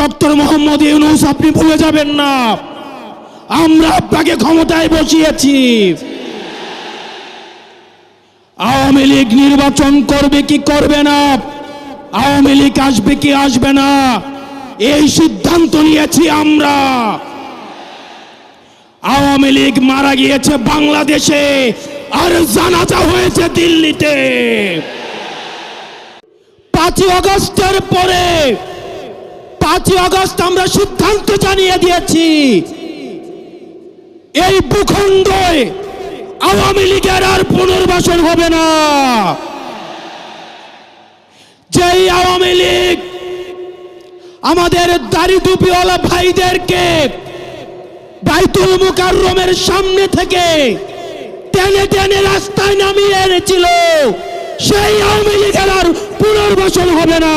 Doctor Mohammad Yunus আপনি ভুলে যাবেন না, আমরা আপনাকে ক্ষমতায় বসিয়েছি। আওয়ামী লীগ নির্বাচন করবে কি করবে না, আওয়ামী লীগ আসবে কি আসবে না, এই সিদ্ধান্ত নিয়েছি আমরা। আওয়ামী লীগ মারা গিয়েছে বাংলাদেশে, আর জানাজা হয়েছে দিল্লিতে। 5ই আগস্টের পরে 5ই আগস্ট আমরা সিদ্ধান্ত জানিয়ে দিয়েছি, এই ভূখণ্ডে আওয়ামী লীগের আর পুনর্বাসন হবে না। যেই আওয়ামী লীগ আমাদের দাড়ি টুপিওয়ালা ভাইদেরকে বাইতুল মুকাররমের সামনে থেকে টেনে টেনে রাস্তায় নামিয়ে এনেছিল, সেই আওয়ামী লীগের আর পুনর্বাসন হবে না।